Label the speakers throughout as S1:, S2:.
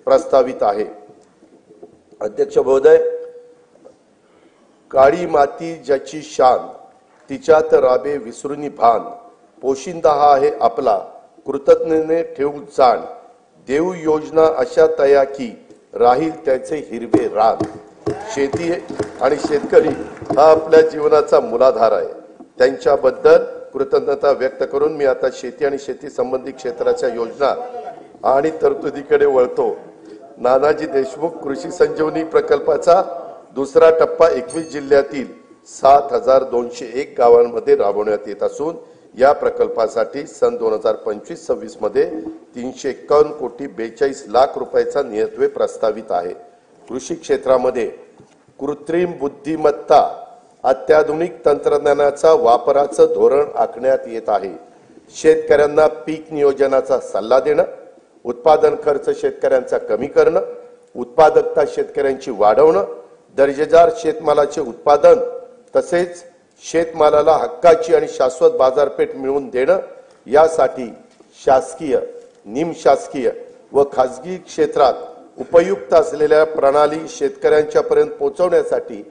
S1: प्रस्तावित आहे। अध्यक्ष महोदय, काळी माती ज्याची शान, तिच्यात राबे विसरुनी भान, पोशिंदा हा आहे आपला, कृतज्ञतेने ठेवू जाण, देऊ योजना अशा तया की राहील त्याचे हिरवे रान। शेती आणि शेतकरी हा आपल्या जीवनाचा मूलाधार आहे। त्यांच्याबद्दल कृतज्ञता व्यक्त करून मी आता शेती आणि शेती संबंधी क्षेत्राच्या योजना आणि तरतुदीकडे वळतो। नानाजी देशमुख कृषी संजीवनी प्रकल्पाचा दुसरा टप्पा 21 जिल्ह्यातील 7201 गावांमध्ये राबवण्यात येत असून या प्रकल्पासाठी सन 2025-26 मध्ये 351 कोटी 42 लाख रुपयाचा नियतव्यय प्रस्तावित आहे। कृषी क्षेत्रामध्ये कृत्रिम बुद्धिमत्ता, अत्याधुनिक तंत्रज्ञानाचा वापराचं धोरण आखण्यात येत आहे। शेतकऱ्यांना पीक नियोजनाचा सल्ला देणं, उत्पादन खर्च शेतकऱ्यांचा कमी करणं, उत्पादकता शेतकऱ्यांची वाढवणं, दर्जेदार शेतमालाचे उत्पादन तसेच शेतमालाला हक्काची आणि शाश्वत बाजारपेठ मिळवून देणं यासाठी शासकीय, निमशासकीय व खासगी क्षेत्रात उपयुक्त असलेल्या प्रणाली शेतकऱ्यांच्या पर्यंत पोहोचवण्यासाठी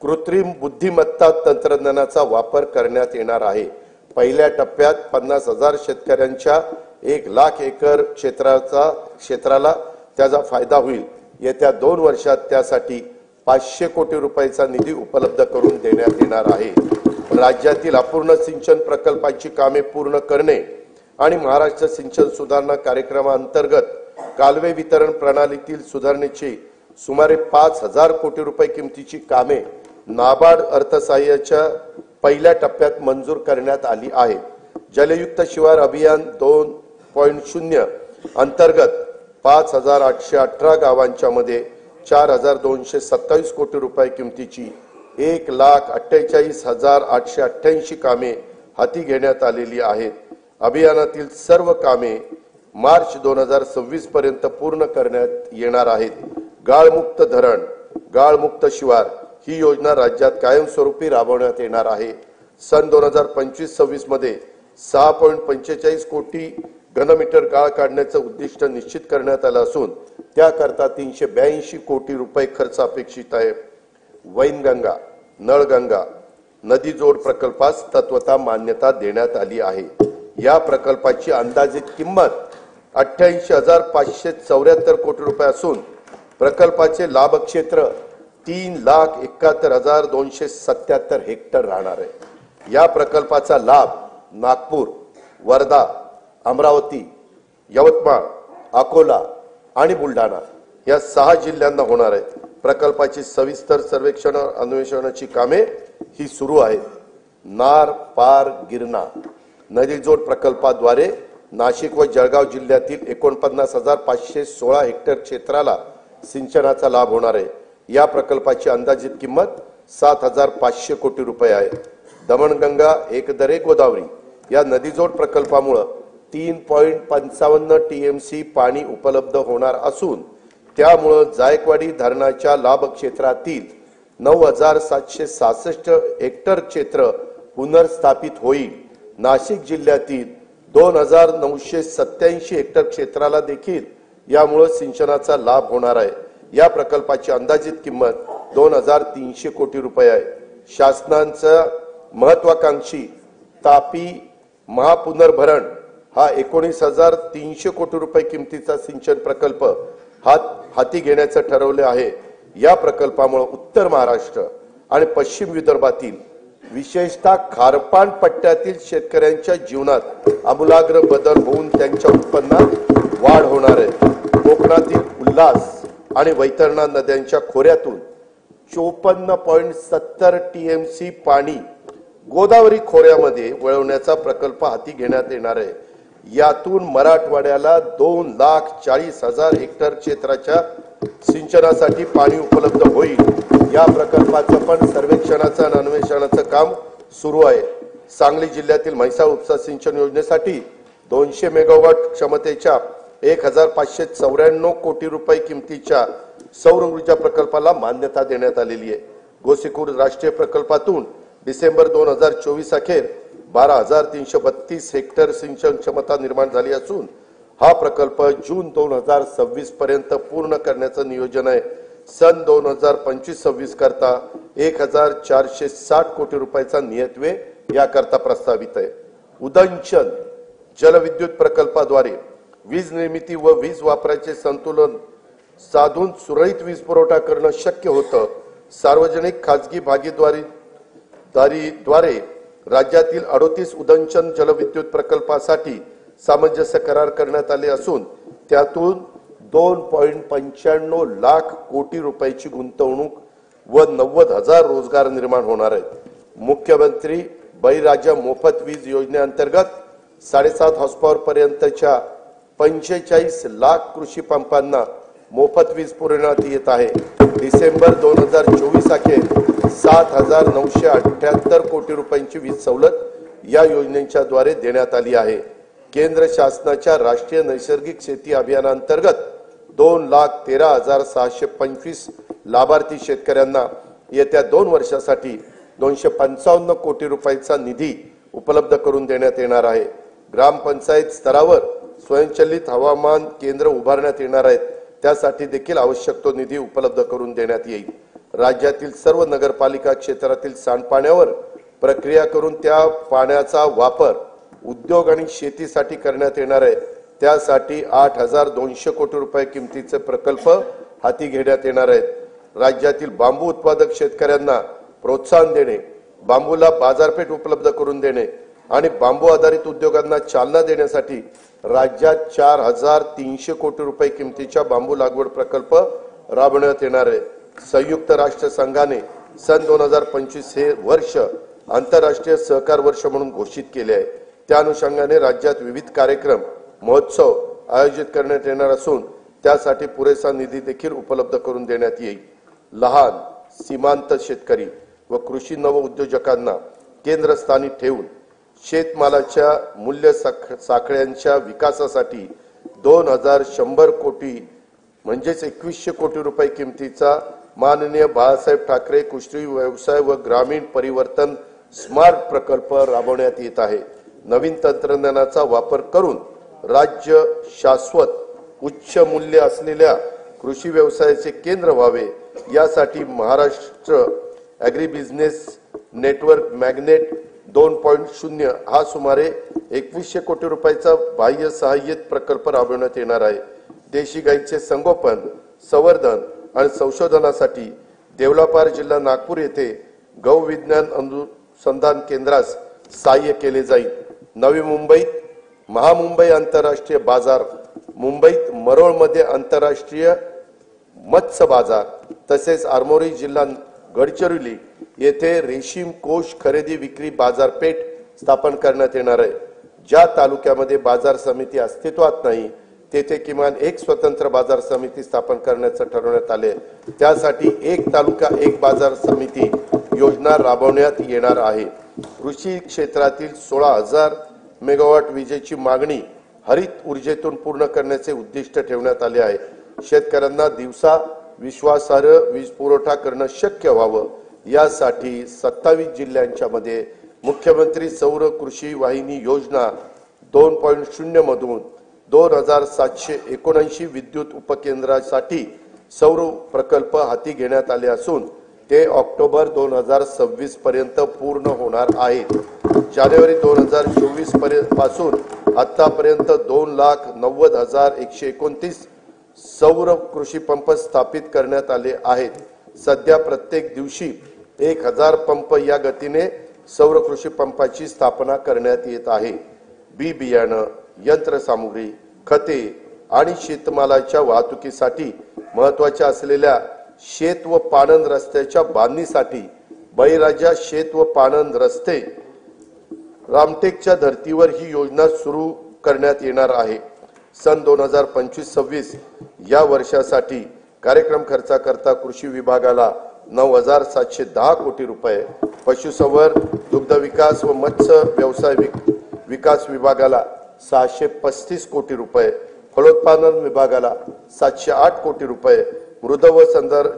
S1: कृत्रिम बुद्धिमत्ता तंत्रज्ञानाचा वापर करण्यात येणार आहे। पहिल्या टप्प्यात 50,000 शेतकऱ्यांच्या 1 लाख एकर क्षेत्राला त्याचा फायदा होईल। येत्या 2 वर्षात त्यासाठी 500 कोटी रुपयाचा निधी उपलब्ध करून देण्यात येणार आहे। राज्यातील अपूर्ण सिंचन प्रकल्पांची कामे पूर्ण करणे आणि महाराष्ट्र सिंचन सुधारणा कार्यक्रमांतर्गत कालवे वितरण प्रणालीतील सुधारणेची सुमारे 5000 कोटी रुपये किमतीची कामे नाबार्ड अर्थसहाय्याच्या पहिल्या टप्प्यात मंजूर करण्यात आली आहे। जलयुक्त शिवार अभियान 2.0 अंतर्गत 5818 गावांच्या मध्ये 4227 कोटी रुपये किमतीची 1,48,888 कामे हाती घेण्यात आलेली आहेत। अभियानातील सर्व कामे मार्च 2026 पर्यंत पूर्ण करण्यात येणार आहेत। गाळमुक्त धरण, गाळमुक्त शिवार ही योजना राज्यात कायमस्वरूपी राबवण्यात येणार आहे। सन 2025-26 मध्ये 6.45 कोटी घनमीटर गाळ काढण्याचं उद्दिष्ट निश्चित करण्यात आलं असून त्याकरता 382 कोटी रुपये खर्च अपेक्षित आहे। वैनगंगा, नळगंगा नदी जोड प्रकल्पास तत्वता मान्यता देण्यात आली आहे। या प्रकल्पाची अंदाजित किंमत 88,574 कोटी रुपये असून प्रकल्पाचे लाभ क्षेत्र 3,71,277 हेक्टर राहणार आहे। या प्रकल्पाचा लाभ नागपूर, वर्धा, अमरावती, यवतमाळ, अकोला आणि बुलढाणा या 6 जिल्ह्यांना होणार आहे। प्रकल्पाची सविस्तर सर्वेक्षण अन्वेषणाची कामे ही सुरू आहेत। नार पार गिरणा नदी जोड प्रकल्पाद्वारे नाशिक व जळगाव जिल्ह्यातील 49,516 हेक्टर क्षेत्राला सिंचनाचा लाभ होणार आहे। या प्रकल्पाची अंदाजित किंमत 7,500 कोटी रुपये आहे। दमणगंगा एकदरे गोदावरी या नदीजोड प्रकल्पामुळे 3.55 टीएमसी पाणी उपलब्ध होणार असून त्यामुळे जायकवाडी धरणाच्या लाभ क्षेत्रातील 9,766 हेक्टर क्षेत्र पुनर्स्थापित होईल। नाशिक जिल्ह्यातील 2,987 हेक्टर क्षेत्राला देखील यामुळे सिंचनाचा लाभ होणार आहे। या प्रकल्पाची अंदाजित किंमत 2,300 कोटी रुपये आहे। शासनाचा महत्वाकांक्षी तापी महापुनर्भरण हा 19,300 कोटी रुपये किमतीचा सिंचन प्रकल्प हाती घेण्याचे ठरवले आहे। या प्रकल्पामुळे उत्तर महाराष्ट्र आणि पश्चिम विदर्भातील विशेषतः खारपान पट्ट्यातील शेतकऱ्यांच्या जीवनात आमूलाग्र बदल होऊन त्यांच्या उत्पन्नात वाढ होणार आहे। कोकणातील उल्हास आणि वैतरणा नद्यांच्या खोऱ्यातून 54.70 टीएमसी पाणी गोदावरी खोऱ्यामध्ये वळवण्याचा प्रकल्प हाती घेण्यात येणार आहे। यातून मराठवाड्याला 2,40,000 हेक्टर क्षेत्राच्या सिंचनासाठी पाणी उपलब्ध होईल। या प्रकल्पाचं पण सर्वेक्षणाचं आणि अन्वेषणाचं काम सुरू आहे। सांगली जिल्ह्यातील म्हैसाळ उपसा सिंचन योजनेसाठी 200 मेगावॉट क्षमतेच्या 1,594 कोटी रुपये किमतीच्या सौर ऊर्जा प्रकल्पाला मान्यता देण्यात आलेली आहे। गोसीखुर्द राष्ट्रीय प्रकल्पातून डिसेंबर 2024 अखेर 12,332 हेक्टर सिंचन क्षमता निर्माण झाली असून हा प्रकल्प जून 2026 पर्यंत पूर्ण करण्याचं नियोजन आहे। सन 2025-26 करता 1460 कोटी रुपयाचा नियतव्यय याकरता प्रस्तावित आहे। उदंचन जलविद्युत प्रकल्पाद्वारे वीज निर्मिती व वीज वापराचे संतुलन साधून सुरळीत वीज पुरवठा करणं शक्य होतं। सार्वजनिक खासगी भागीदारीद्वारे राज्यातील 38 उदंचन जलविद्युत प्रकल्पासाठी सामंजस्य करार करण्यात आले असून त्यातून 2.95 लाख कोटी रुपयाची गुंतवणूक व 90,000 रोजगार निर्माण होणार आहेत। मुख्यमंत्री बळीराजा मोफत वीज योजनेअंतर्गत 7.5 हॉर्सपॉवर पर्यंतच्या 45 लाख कृषी पंपांना मोफत वीज पुरवण्यात येत आहे। डिसेंबर 2024 अखेर 7,978 कोटी रुपयांची वीज सवलत या योजनेच्या द्वारे देण्यात आली आहे। केंद्र शासनाच्या राष्ट्रीय नैसर्गिक शेती अभियानांतर्गत 2,13,625 लाभार्थी शेतकऱ्यांना येत्या 2 वर्षासाठी 255 कोटी रुपयांचा निधी उपलब्ध करून देण्यात येणार आहे। ग्रामपंचायत स्तरावर स्वयंचलित हवामान केंद्र उभारण्यात येणार आहेत, त्यासाठी देखील आवश्यक तो निधी उपलब्ध करून देण्यात येईल। राज्यातील सर्व नगरपालिका क्षेत्रातील सांडपाण्यावर प्रक्रिया करून त्या पाण्याचा वापर उद्योग आणि शेतीसाठी करण्यात येणार आहे। त्यासाठी 8,200 कोटी रुपये किमतीचे प्रकल्प हाती घेण्यात येणार आहेत। राज्यातील बांबू उत्पादक शेतकऱ्यांना प्रोत्साहन देणे, बांबूला बाजारपेठ उपलब्ध करून देणे आणि बांबू आधारित उद्योगांना चालना देण्यासाठी राज्यात 4,300 कोटी रुपये किमतीच्या बांबू लागवड प्रकल्प राबवण्यात येणार आहे। संयुक्त राष्ट्र संघाने सन 2025 हे वर्ष आंतरराष्ट्रीय सहकार वर्ष म्हणून घोषित केले आहे। त्या अनुषंगाने राज्यात विविध कार्यक्रम महोत्सव आयोजित करण्यात येणार असून त्यासाठी पुरेसा निधी देखील उपलब्ध करून देण्यात येईल। लहान सीमांत शेतकरी व कृषी नव उद्योजकांना केंद्रस्थानी ठेवून शेतमालाच्या मूल्य साखळ्यांच्या विकासासाठी 2,100 कोटी म्हणजेच 2100 कोटी रुपये किमतीचा माननीय बाळासाहेब ठाकरे कृषी व्यवसाय व ग्रामीण परिवर्तन स्मार्ट प्रकल्प राबवण्यात येत आहे। नवीन तंत्रज्ञानाचा वापर करून राज्य शाश्वत उच्च मूल्य असलेल्या कृषी व्यवसायाचे केंद्र व्हावे यासाठी Maharashtra agri business network magnet 2.0 हा सुमारे 2100 कोटी रुपयाचा बाह्य सहाय्यित प्रकल्प राबवण्यात येणार आहे। देशी गाईचे संगोपन, संवर्धन आणि संशोधनासाठी देवलापार जिल्हा नागपूर येथे गौ विज्ञान अनुसंधान केंद्रास सहाय्य केले जाईल। नवी मुंबईत महामुंबई आंतरराष्ट्रीय बाजार, मुंबईत मरोळमध्ये आंतरराष्ट्रीय मत्स्य बाजार तसेच आरमोरी जिल्हा गडचिरोली येथे रेशीम कोष खरेदी विक्री बाजारपेठ स्थापन करण्यात येणार आहे। ज्या तालुक्यामध्ये बाजार समिती अस्तित्वात नाही तेथे किमान एक स्वतंत्र बाजार समिती स्थापन करण्याचे ठरवण्यात आले। त्यासाठी एक तालुका एक बाजार समिती योजना राबवण्यात येणार आहे। कृषी क्षेत्रातील 16,000 मेगावॉट विजेची मागणी हरित ऊर्जेतून पूर्ण करण्याचे उद्दिष्ट ठेवण्यात आले आहे। शेतकऱ्यांना दिवसा विश्वासार्ह वीज पुरवठा करणं शक्य व्हावं यासाठी 27 जिल्ह्यांच्या मध्ये मुख्यमंत्री सौर कृषी वाहिनी योजना 2.0 मधून 2,779 विद्युत उपकेंद्रासाठी सौर प्रकल्प हाती घेण्यात आले असून ते ऑक्टोबर 2026 पर्यंत पूर्ण होणार आहेत। जानेवारी 2024 पासून आतापर्यंत 2,90,129 सौर कृषी पंप स्थापित करण्यात आले आहेत। सध्या प्रत्येक दिवशी 1,000 पंप या गतीने सौर कृषी पंपाची स्थापना करण्यात येत आहे। बी बियाणं, यंत्रसामुग्री, खते आणि शेतमालाच्या वाहतुकीसाठी महत्त्वाच्या असलेल्या शेत व पाणंद रस्त्याच्या बांधणीसाठी बळीराजा शेत व पाणंद रस्ते रामटेकच्या धर्तीवर ही योजना सुरू करण्यात येणार आहे। सन 2025-26 या वर्षासाठी कार्यक्रम खर्चाकरता कृषी विभागाला 9,710 कोटी रुपये, पशुसंवर्धन, दुग्ध विकास व मत्स्य व्यवसाय विकास विभागाला 635 कोटी रुपये, फलोत्पादन विभागाला 708 कोटी रुपये, मृद व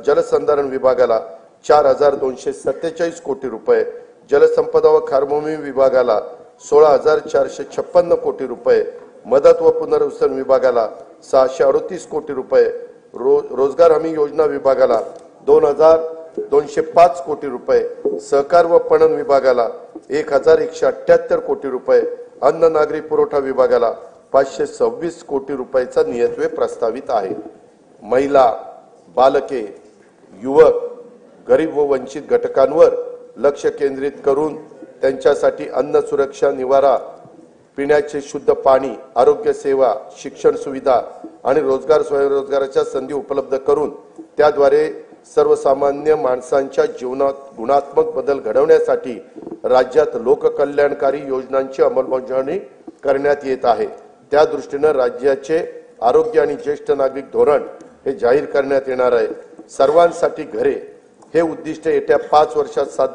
S1: जलसंधारण विभागाला 4,247 कोटी रुपये, जलसंपदा व खारभूमी विभागाला 16,456 कोटी रुपये, मदत व पुनर्वसन विभागाला 638 कोटी रुपये, रोजगार हमी योजना विभागाला 2205 कोटी रुपये, सहकार व पणन विभागाला 1178 कोटी रुपये, अन्न नागरी पुरवठा विभागाला 526 कोटी रुपयाचा नियतव्यय प्रस्तावित आहे. महिला, बालके, युवक, गरीब व वंचित घटकांवर लक्ष केंद्रित करून त्यांच्यासाठी अन्न सुरक्षा, निवारा, पिण्याचे शुद्ध पाणी, आरोग्य सेवा, शिक्षण सुविधा आणि रोजगार स्वयंरोजगाराच्या संधी उपलब्ध करून त्याद्वारे सर्वसामान्य माणसांच्या जीवनात गुणात्मक बदल घडवण्यासाठी राज्यात लोककल्याणकारी योजनांची अंमलबजावणी करण्यात येत आहे. त्या दृष्टीने राज्याचे आरोग्य आणि ज्येष्ठ नागरिक धोरण हे जाहीर करण्यात येणार आहे. सर्वांसाठी घरे हे उद्दिष्ट येत्या 5 वर्षात साध्य